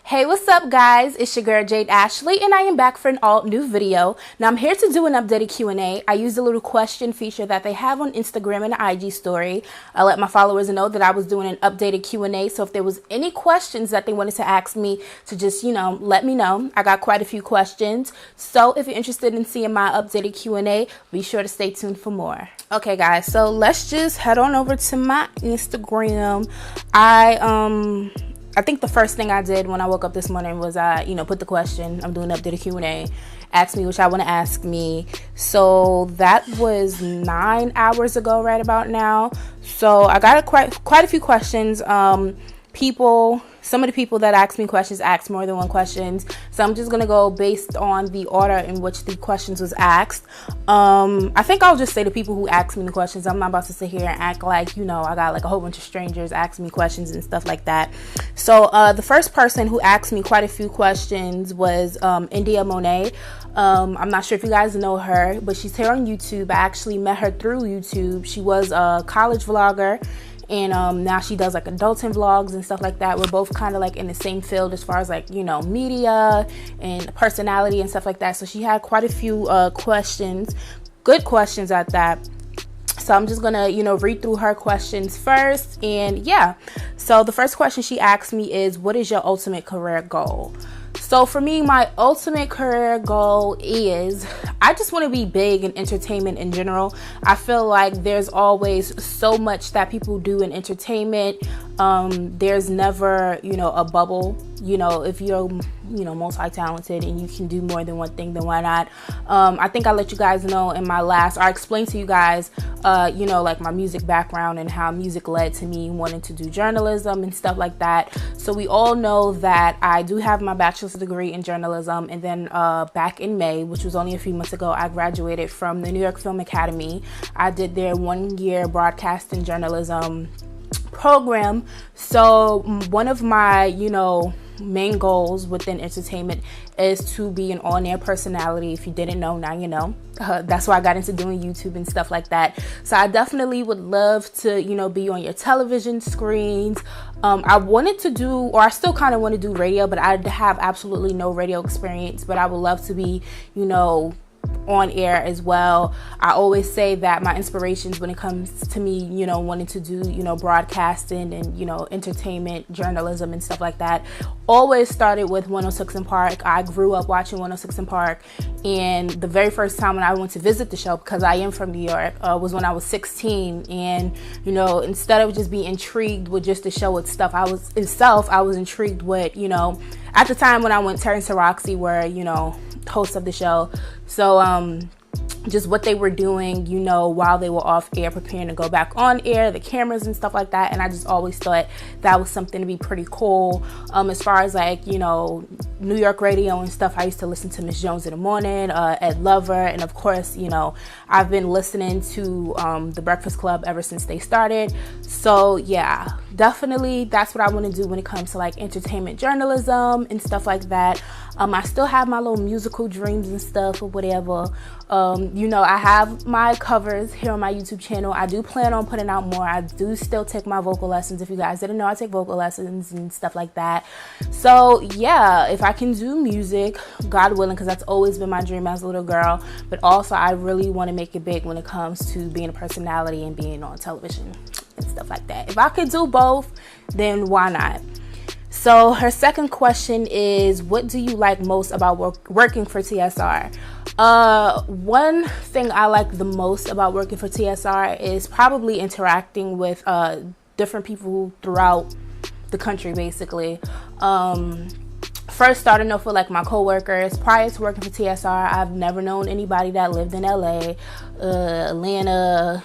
Hey, what's up guys? It's your girl Jade Ashley and I am back for an all new video. Now I'm here to do an updated Q&A. I used a little question feature that they have on Instagram and the IG story. I let my followers know that I was doing an updated Q&A, so if there was any questions that they wanted to ask me to just, let me know. I got quite a few questions. So if you're interested in seeing my updated Q&A, be sure to stay tuned for more. Okay guys, so let's just head on over to my Instagram. I think the first thing I did when I woke up this morning was put the question. I'm doing an updated Q&A. Ask me what y'all want to ask me. So that was 9 hours ago, right about now. So I got quite a few questions. Some of the people that asked me questions asked more than one questions. So I'm just going to go based on the order in which the questions was asked. I think I'll just say the people who asked me the questions. I'm not about to sit here and act like, I got like a whole bunch of strangers asking me questions and stuff like that. So the first person who asked me quite a few questions was India Monet. I'm not sure if you guys know her, but she's here on YouTube. I actually met her through YouTube. She was a college vlogger. And now she does like adulting vlogs and stuff like that. We're both kind of like in the same field as far as like, media and personality and stuff like that. So she had quite a few questions, good questions at that. So I'm just gonna, read through her questions first. And yeah, so the first question she asked me is, what is your ultimate career goal? So for me, my ultimate career goal is I just want to be big in entertainment in general. I feel like there's always so much that people do in entertainment. There's never, a bubble. If you're, multi-talented and you can do more than one thing, then why not? I think I let you guys know in my last, or I explained to you guys, like my music background and how music led to me wanting to do journalism and stuff like that. So we all know that I do have my bachelor's degree in journalism. And then back in May, which was only a few months ago, I graduated from the New York Film Academy. I did their 1-year broadcasting journalism program. So one of my, main goals within entertainment is to be an on-air personality. If you didn't know, now you know. That's why I got into doing YouTube and stuff like that. So I definitely would love to, be on your television screens. I wanted to do, or I still kind of want to do radio, but I have absolutely no radio experience. But I would love to be, on air as well. I always say that my inspirations when it comes to me, wanting to do, broadcasting and, entertainment, journalism and stuff like that, always started with 106 & Park. I grew up watching 106 & Park, and the very first time when I went to visit the show, because I am from New York, was when I was 16. And, instead of just being intrigued with just the show itself, I was intrigued with, at the time when I went, Terrence and Roxy were, hosts of the show. So just what they were doing, while they were off air preparing to go back on air, the cameras and stuff like that. And I just always thought that was something to be pretty cool. As far as like, New York radio and stuff, I used to listen to Miss Jones in the morning, Ed Lover, and of course, I've been listening to The Breakfast Club ever since they started. So yeah, definitely that's what I want to do when it comes to like entertainment journalism and stuff like that. I still have my little musical dreams and stuff or whatever. I have my covers here on my YouTube channel. I do plan on putting out more. I do still take my vocal lessons. If you guys didn't know, I take vocal lessons and stuff like that. So yeah, if I can do music, God willing, because that's always been my dream as a little girl. But also I really want to make it big when it comes to being a personality and being on television and stuff like that. If I could do both, then why not? So her second question is, what do you like most about working for TSR? One thing I like the most about working for TSR is probably interacting with different people throughout the country, basically. First starting off with like my coworkers. Prior to working for TSR, I've never known anybody that lived in LA, Atlanta,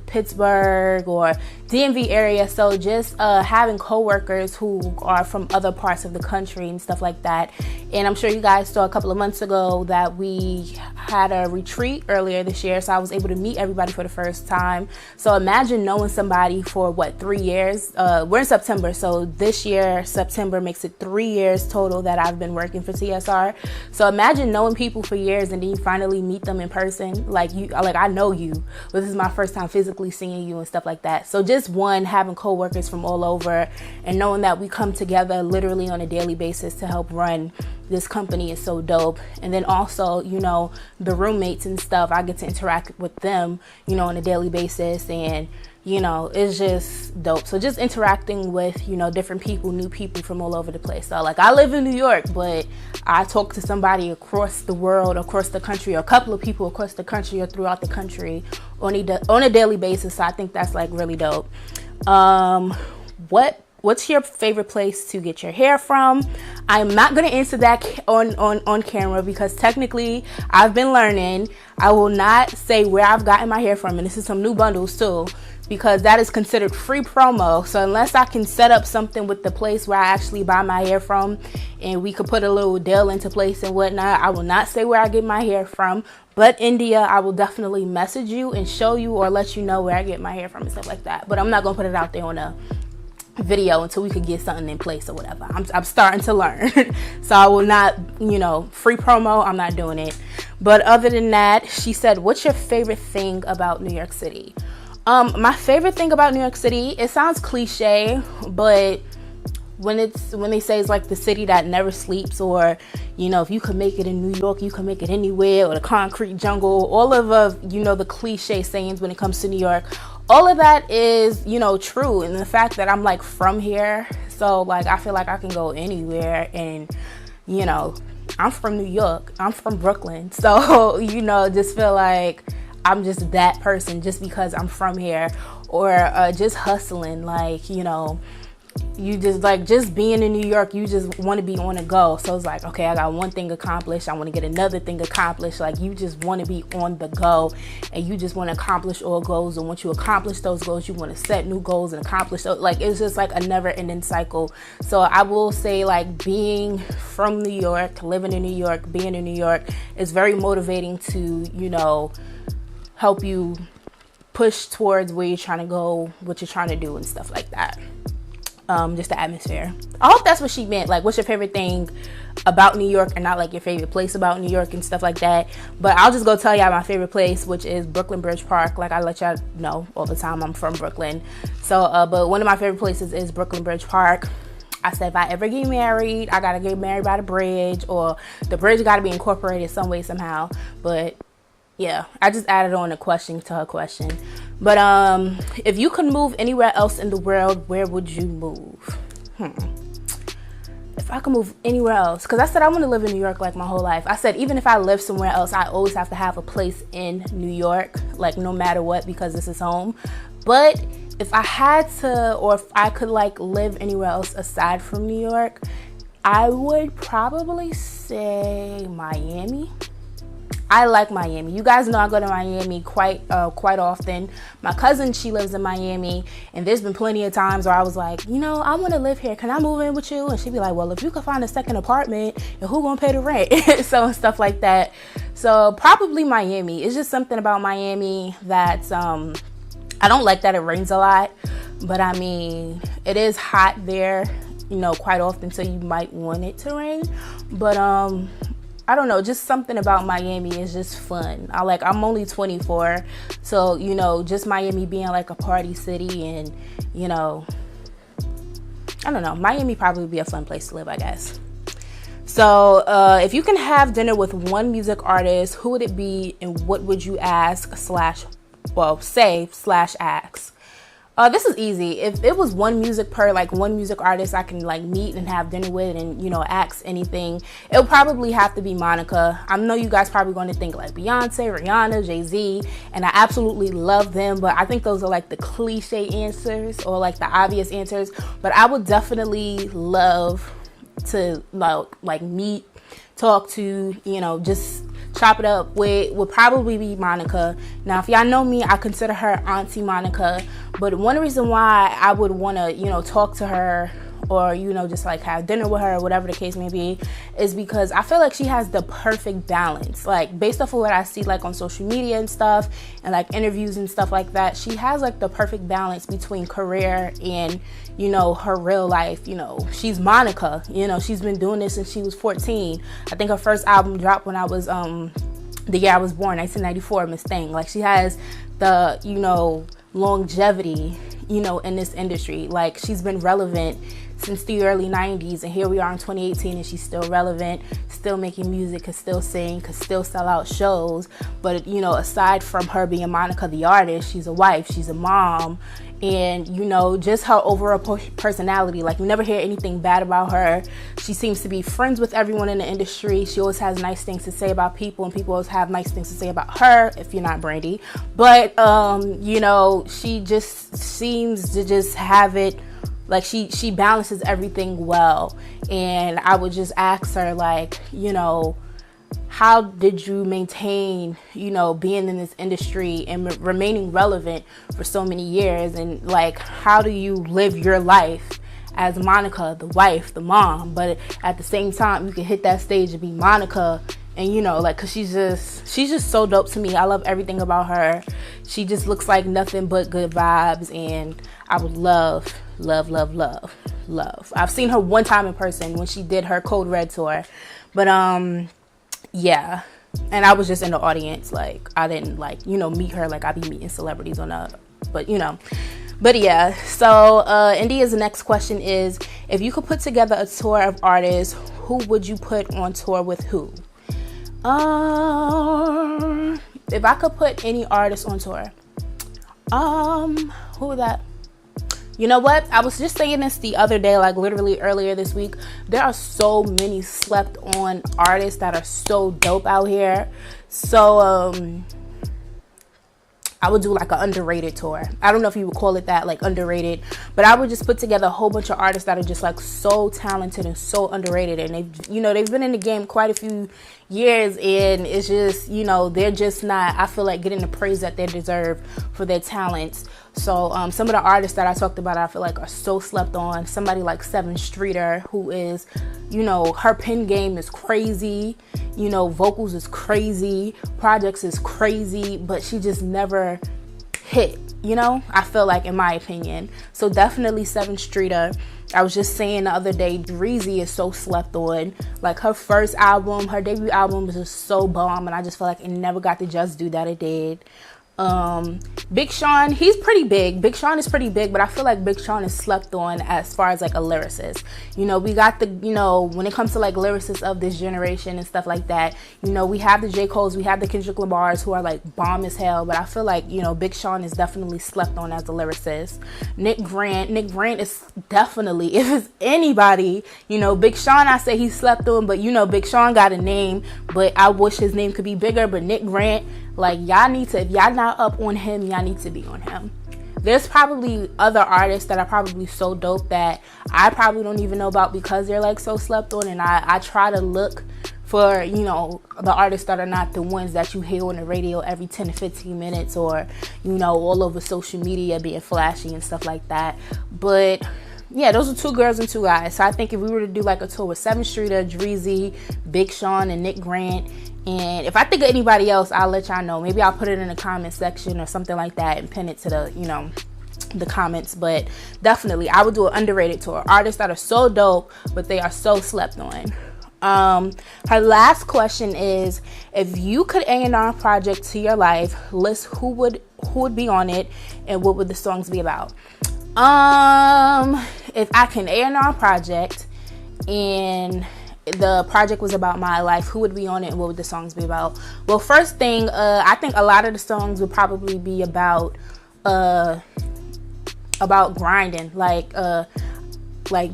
Pittsburgh, or DMV area. So just having coworkers who are from other parts of the country and stuff like that. And I'm sure you guys saw a couple of months ago that we had a retreat earlier this year, so I was able to meet everybody for the first time. So imagine knowing somebody for 3 years. We're in September, so this year September makes it 3 years total that I've been working for TSR. So imagine knowing people for years and then you finally meet them in person. Like, I know you, but this is my first time physically seeing you and stuff like that. So just one, having coworkers from all over and knowing that we come together literally on a daily basis to help run this company is so dope. And then also, you know, the roommates and stuff, I get to interact with them, you know, on a daily basis, and you know, it's just dope. So just interacting with, you know, different people, new people from all over the place. So like, I live in New York, but I talk to somebody across the world, across the country, or a couple of people across the country or throughout the country on a daily basis. So I think that's like really dope. What's your favorite place to get your hair from? I'm not going to answer that on camera, because technically I've been learning. I will not say where I've gotten my hair from, and this is some new bundles too, because that is considered free promo. So unless I can set up something with the place where I actually buy my hair from, and we could put a little deal into place and whatnot, I will not say where I get my hair from. But India, I will definitely message you and show you or let you know where I get my hair from and stuff like that. But I'm not going to put it out there on a video until we could get something in place or whatever. I'm starting to learn. So I will not, you know, free promo, I'm not doing it. But other than that, she said, what's your favorite thing about New York City? My favorite thing about New York City, it sounds cliche, but when they say it's like the city that never sleeps, or, you know, if you could make it in New York, you can make it anywhere, or the concrete jungle, all of you know, the cliche sayings when it comes to New York, all of that is, you know, true. And the fact that I'm like from here, so like I feel like I can go anywhere, and, you know, I'm from New York, I'm from Brooklyn, so, you know, just feel like I'm just that person just because I'm from here, or just hustling, like, you know, you just like, just being in New York, you just want to be on the go. So it's like, okay, I got one thing accomplished, I want to get another thing accomplished. Like, you just want to be on the go, and you just want to accomplish all goals, and once you accomplish those goals, you want to set new goals and accomplish. So like, it's just like a never ending cycle. So I will say, like, being from New York, living in New York, being in New York is very motivating to, you know, help you push towards where you're trying to go, what you're trying to do and stuff like that. Just the atmosphere. I hope that's what she meant. Like, what's your favorite thing about New York, and not like your favorite place about New York and stuff like that. But I'll just go tell y'all my favorite place, which is Brooklyn Bridge Park. Like I let y'all know all the time, I'm from Brooklyn. So, but one of my favorite places is Brooklyn Bridge Park. I said, if I ever get married, I gotta get married by the bridge, or the bridge gotta be incorporated some way, somehow. But yeah, I just added on a question to her question. But if you could move anywhere else in the world, where would you move? If I could move anywhere else, because I said I want to live in New York like my whole life. I said even if I live somewhere else, I always have to have a place in New York, like no matter what, because this is home. But if I had to, or if I could like live anywhere else aside from New York, I would probably say Miami. I like Miami. You guys know I go to Miami quite often. My cousin, she lives in Miami, and there's been plenty of times where I was like, you know, I want to live here. Can I move in with you? And she'd be like, well, if you could find a second apartment, and who gonna pay the rent? So stuff like that. So probably Miami. It's just something about Miami that I don't like that it rains a lot, but I mean, it is hot there, you know, quite often, so you might want it to rain. But I don't know, just something about Miami is just fun. I'm only 24, so, you know, just Miami being like a party city, and, you know, I don't know, Miami probably would be a fun place to live, I guess. So, if you can have dinner with one music artist, who would it be, and what would you ask /ask? This is easy. If it was one music artist I can like meet and have dinner with and, you know, ask anything, it would probably have to be Monica. I know you guys probably going to think like Beyonce, Rihanna, Jay-Z, and I absolutely love them, but I think those are like the cliche answers, or like the obvious answers. But I would definitely love to like meet, talk to, you know, just chop it up with, would probably be Monica. Now, if y'all know me, I consider her Auntie Monica, but one reason why I would want to, you know, talk to her, or, you know, just like have dinner with her, or whatever the case may be, is because I feel like she has the perfect balance. Like, based off of what I see like on social media and stuff, and like interviews and stuff like that, she has like the perfect balance between career and, you know, her real life. You know, she's Monica, you know, she's been doing this since she was 14. I think her first album dropped when I was the year I was born, 1994, Miss Thing. Like, she has the, longevity, in this industry. Like, she's been relevant since the early 90s, and here we are in 2018, and she's still relevant, still making music, could still sing, could still sell out shows. But, aside from her being Monica the artist, she's a wife, she's a mom, and, just her overall personality. Like, you never hear anything bad about her. She seems to be friends with everyone in the industry. She always has nice things to say about people, and people always have nice things to say about her, if you're not Brandy. But, she just seems to just have it. Like, she balances everything well. And I would just ask her, like, how did you maintain, being in this industry and remaining relevant for so many years? And, like, how do you live your life as Monica, the wife, the mom, but at the same time, you can hit that stage and be Monica? And, cause she's just so dope to me. I love everything about her. She just looks like nothing but good vibes. And I would love. I've seen her one time in person when she did her Code Red tour. But, yeah. And I was just in the audience. Like, I didn't, meet her like I be meeting celebrities on a, but yeah. So, India's next question is, if you could put together a tour of artists, who would you put on tour with who? If I could put any artist on tour, who would that? You know what? I was just saying this the other day, like literally earlier this week. There are so many slept on artists that are so dope out here. So, I would do like an underrated tour. I don't know if you would call it that, like underrated, but I would just put together a whole bunch of artists that are just like so talented and so underrated. And they've been in the game quite a few years, and it's just, they're just not, I feel like, getting the praise that they deserve for their talents. So some of the artists that I talked about, I feel like are so slept on. Somebody like Seven Streeter, who is, her pen game is crazy. Vocals is crazy. Projects is crazy, but she just never hit, I feel like, in my opinion. So definitely Seven Streeter. I was just saying the other day, Breezy is so slept on. Like, her first album, her debut album was just so bomb, and I just feel like it never got the just due that it did. Big Sean, he's pretty big. Big Sean is pretty big, but I feel like Big Sean is slept on as far as like a lyricist. We got the, when it comes to like lyricists of this generation and stuff like that, we have the J. Cole's, we have the Kendrick Lamars, who are like bomb as hell, but I feel like, Big Sean is definitely slept on as a lyricist. Nick Grant is definitely, if it's anybody, Big Sean, I say he's slept on, but Big Sean got a name, but I wish his name could be bigger. But Nick Grant, like, y'all need to, if y'all not up on him, y'all need to be on him. There's probably other artists that are probably so dope that I probably don't even know about because they're like so slept on, and I try to look for, the artists that are not the ones that you hear on the radio every 10 to 15 minutes or, all over social media being flashy and stuff like that. But yeah, those are 2 girls and 2 guys. So I think if we were to do like a tour with Seven Streeter, Dreezy, Big Sean, and Nick Grant, and if I think of anybody else, I'll let y'all know. Maybe I'll put it in the comment section or something like that and pin it to the, the comments. But definitely, I would do an underrated tour. Artists that are so dope, but they are so slept on. Her last question is, if you could A&R project to your life, list who would be on it and what would the songs be about? If I can A&R project and the project was about my life, who would be on it and what would the songs be about? Well, first thing, I think a lot of the songs would probably be about grinding, like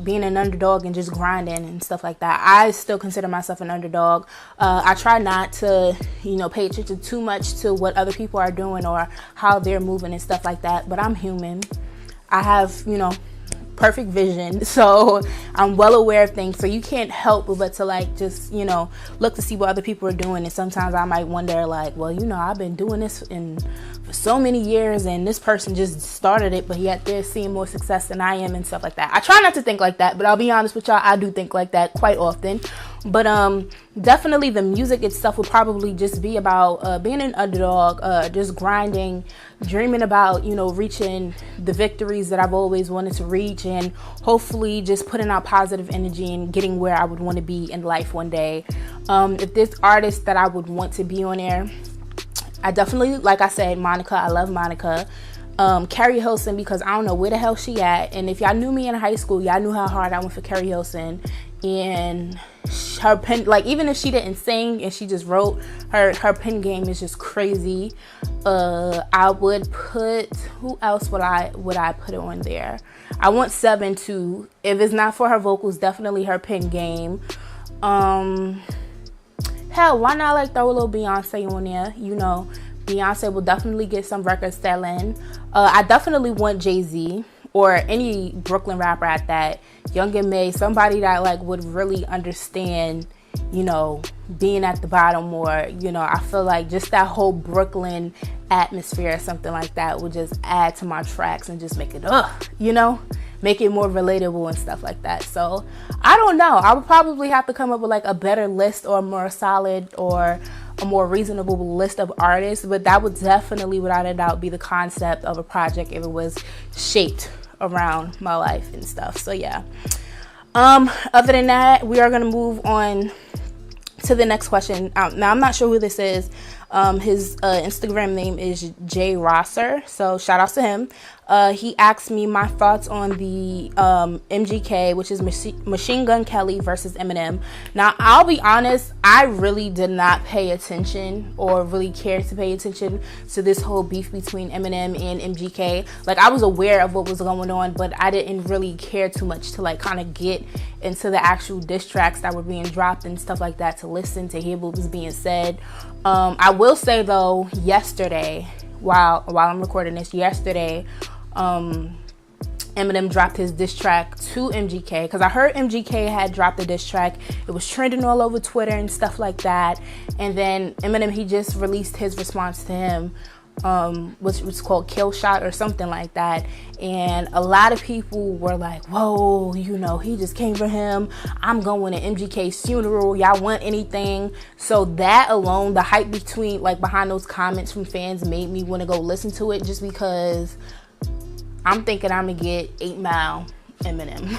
being an underdog and just grinding and stuff like that. I still consider myself an underdog. I try not to, pay attention too much to what other people are doing or how they're moving and stuff like that, but I'm human. I have, perfect vision, so I'm well aware of things, so you can't help but to like just look to see what other people are doing. And sometimes I might wonder, like, well, I've been doing this for so many years and this person just started it, but yet they're seeing more success than I am and stuff like that. I try not to think like that, but I'll be honest with y'all, I do think like that quite often. But definitely the music itself will probably just be about being an underdog, just grinding, dreaming about, you know, reaching the victories that I've always wanted to reach, and hopefully just putting out positive energy and getting where I would want to be in life one day. If there's artists that I would want to be on there, I definitely, like I said, Monica. I love Monica. Carrie Hilson, because I don't know where the hell she at. And if y'all knew me in high school, y'all knew how hard I went for Carrie Hilson. And her pen, like, even if she didn't sing and she just wrote, her pen game is just crazy. I would put, who else would I put on there? I want 7 too. If it's not for her vocals, definitely her pen game. Hell, why not like throw a little Beyonce on there? You know, Beyonce will definitely get some records selling. I definitely want Jay-Z or any Brooklyn rapper at that. Young and May, somebody that like would really understand, you know, being at the bottom, or, you know, I feel like just that whole Brooklyn atmosphere or something like that would just add to my tracks and just make it, you know, make it more relatable and stuff like that. So I don't know. I would probably have to come up with like a better list, or more solid, or a more reasonable list of artists, but that would definitely, without a doubt, be the concept of a project if it was shaped around my life and stuff. So yeah. Other than that, we are going to move on to the next question. Now, I'm not sure who this is. His Instagram name is Jay Rosser, so shout out to him. He asked me my thoughts on the MGK, which is Machine Gun Kelly versus Eminem. Now, I'll be honest, I really did not pay attention, or really care to pay attention to this whole beef between Eminem and MGK. Like, I was aware of what was going on, but I didn't really care too much to like kind of get into the actual diss tracks that were being dropped and stuff like that, to listen, to hear what was being said. I will say though, yesterday, while I'm recording this, Eminem dropped his diss track to MGK, because I heard MGK had dropped a diss track. It was trending all over Twitter and stuff like that. And then Eminem, he just released his response to him, which was called Kill Shot or something like that. And a lot of people were like, whoa, you know, he just came for him. I'm going to MGK's funeral. Y'all want anything? So that alone, the hype behind those comments from fans made me want to go listen to it, just because I'm thinking I'm going to get 8 Mile Eminem.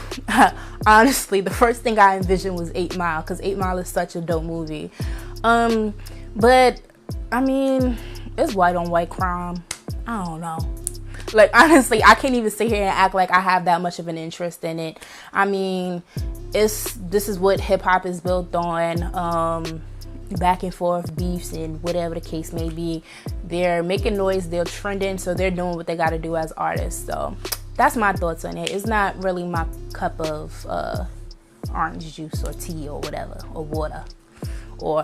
Honestly, the first thing I envisioned was 8 Mile, because 8 Mile is such a dope movie. But, I mean, it's white on white crime. I don't know. Like, honestly, I can't even sit here and act like I have that much of an interest in it. I mean, this is what hip-hop is built on. Back and forth beefs and whatever the case may be. They're making noise, they're trending, so they're doing what they got to do as artists. So that's my thoughts on it. It's not really my cup of orange juice or tea or whatever, or water or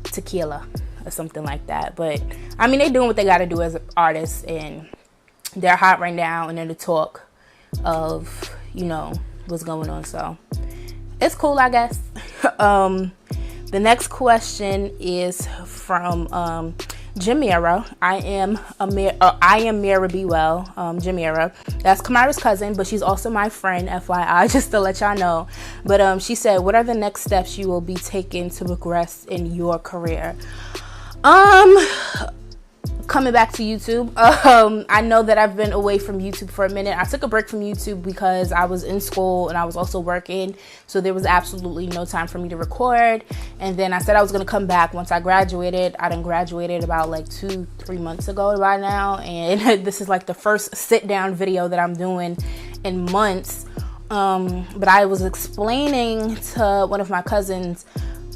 tequila or something like that. But I mean, they're doing what they got to do as artists, and they're hot right now, and they're the talk of, you know, what's going on. So it's cool, I guess. The next question is from Jamira. I am Mira Be Well. Jamira. That's Kamara's cousin, but she's also my friend, FYI, just to let y'all know. But she said, what are the next steps you will be taking to progress in your career? Coming back to YouTube. I know that I've been away from YouTube for a minute. I took a break from YouTube because I was in school and I was also working, so there was absolutely no time for me to record. And then I said I was going to come back once I graduated. I done graduated about like 2-3 months ago by now, and this is like the first sit down video that I'm doing in months. But I was explaining to one of my cousins,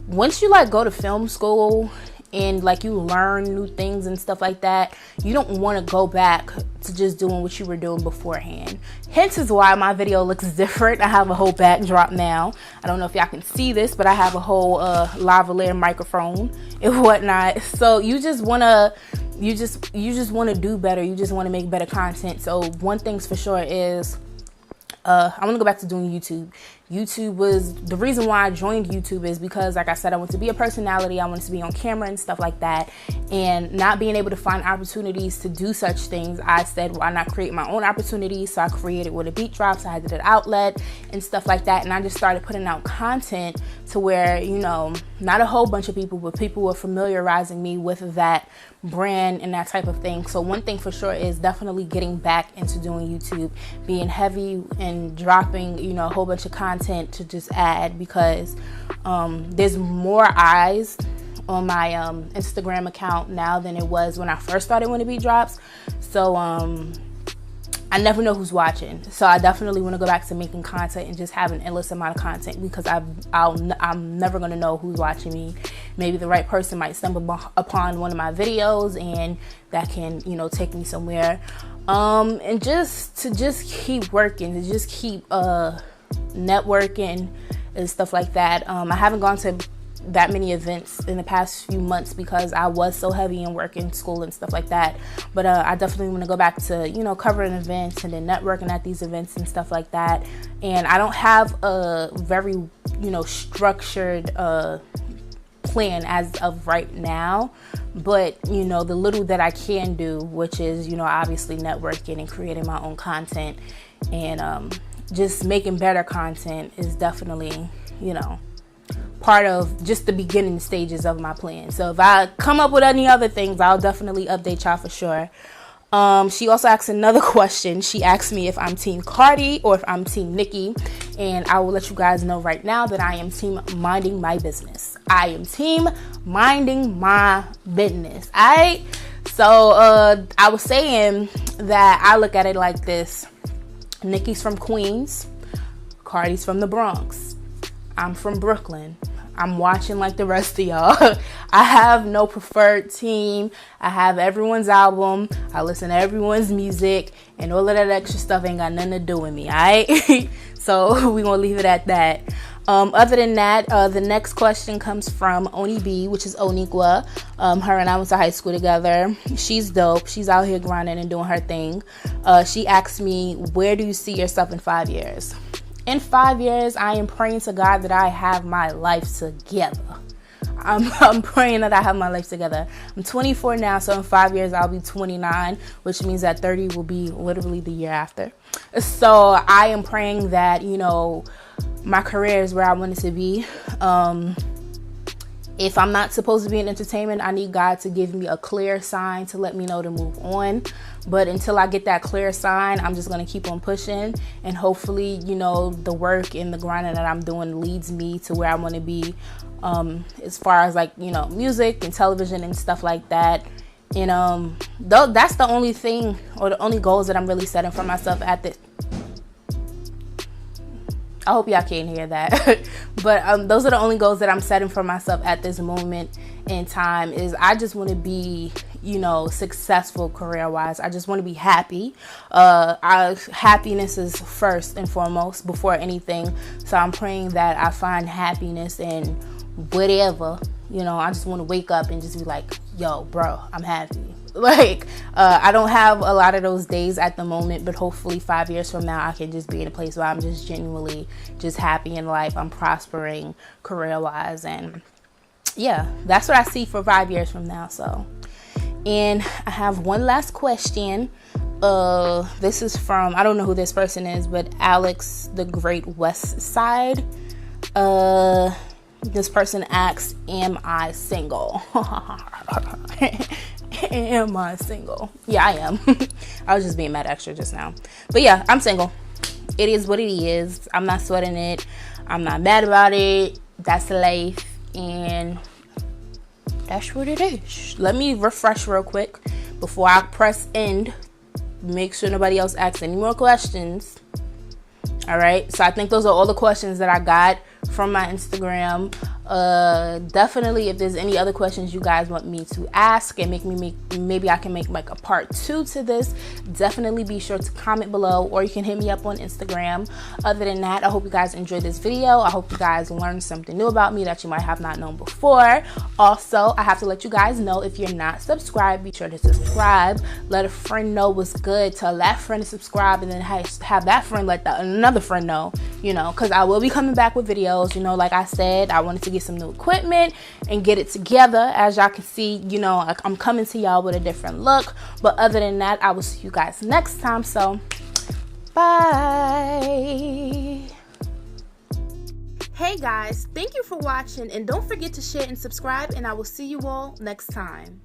once you like go to film school and like you learn new things and stuff like that, you don't want to go back to just doing what you were doing beforehand. Hence is why my video looks different. I have a whole backdrop now. I don't know if y'all can see this, but I have a whole lavalier microphone and whatnot. So you just want to do better. You just want to make better content. So one thing's for sure is I want to go back to doing YouTube. YouTube was the reason why I joined YouTube, is because, like I said, I want to be a personality. I wanted to be on camera and stuff like that, and not being able to find opportunities to do such things, I said, why not create my own opportunities? So I created With a Beat Drops. I had an outlet and stuff like that, and I just started putting out content to where, you know, not a whole bunch of people, but people were familiarizing me with that brand and that type of thing. So one thing for sure is definitely getting back into doing YouTube, being heavy and dropping, you know, a whole bunch of content to just add, because there's more eyes on my Instagram account now than it was when I first started When the Beat Drops. So I never know who's watching. So I definitely want to go back to making content and just have an endless amount of content, because I'm never going to know who's watching me. Maybe the right person might stumble upon one of my videos, and that can, you know, take me somewhere. And just to keep working, to just keep networking and stuff like that. I haven't gone to that many events in the past few months because I was so heavy in work and school and stuff like that. But I definitely want to go back to, you know, covering events and then networking at these events and stuff like that. And I don't have a very, you know, structured plan as of right now. But, you know, the little that I can do, which is, you know, obviously networking and creating my own content and just making better content, is definitely, you know, part of just the beginning stages of my plan. So if I come up with any other things, I'll definitely update y'all for sure. She also asked another question. She asked me if I'm team Cardi or if I'm team Nicki, and I will let you guys know right now that I am team minding my business. I am team minding my business. Alright, so I was saying that I look at it like this: Nicki's from Queens, Cardi's from the Bronx, I'm from Brooklyn. I'm watching like the rest of y'all. I have no preferred team. I have everyone's album. I listen to everyone's music, and all of that extra stuff ain't got nothing to do with me, alright? So we gonna leave it at that. Other than that, the next question comes from Oni B, which is Oniqua. Her and I went to high school together. She's dope. She's out here grinding and doing her thing. She asked me, where do you see yourself in 5 years? In 5 years, I am praying to God that I have my life together. I'm praying that I have my life together. I'm 24 now, so in 5 years, I'll be 29, which means that 30 will be literally the year after. So I am praying that, you know, my career is where I want it to be. If I'm not supposed to be in entertainment, I need God to give me a clear sign to let me know to move on. But until I get that clear sign, I'm just going to keep on pushing. And hopefully, you know, the work and the grinding that I'm doing leads me to where I want to be, as far as like, you know, music and television and stuff like that. And that's the only thing, or the only goals that I'm really setting for myself at this. I hope y'all can't hear that. But those are the only goals that I'm setting for myself at this moment in time. Is I just want to be, you know, successful career-wise. I just want to be happy. Happiness is first and foremost before anything. So I'm praying that I find happiness in whatever. You know, I just want to wake up and just be like, yo, bro, I'm happy. Like, I don't have a lot of those days at the moment, but hopefully 5 years from now, I can just be in a place where I'm just genuinely just happy in life. I'm prospering career-wise. And yeah, that's what I see for 5 years from now. So, and I have one last question. This is from, I don't know who this person is, but Alex, the Great West Side. This person asks, am I single? Am I single? Yeah, I am. I was just being mad extra just now. But yeah, I'm single. It is what it is. I'm not sweating it. I'm not mad about it. That's life. And that's what it is. Let me refresh real quick before I press end. Make sure nobody else asks any more questions. All right. So I think those are all the questions that I got from my Instagram. Definitely, if there's any other questions you guys want me to ask and maybe I can make like a part 2 to this, definitely be sure to comment below, or you can hit me up on Instagram. Other than that, I hope you guys enjoyed this video. I hope you guys learned something new about me that you might have not known before. Also, I have to let you guys know, if you're not subscribed, be sure to subscribe. Let a friend know what's good. Tell that friend to subscribe, and then have that friend let another friend know, you know, because I will be coming back with videos. You know, like I said, I wanted to get some new equipment and get it together. As y'all can see, you know, I'm coming to y'all with a different look. But other than that, I will see you guys next time. So bye. Hey guys, thank you for watching, and don't forget to share and subscribe, and I will see you all next time.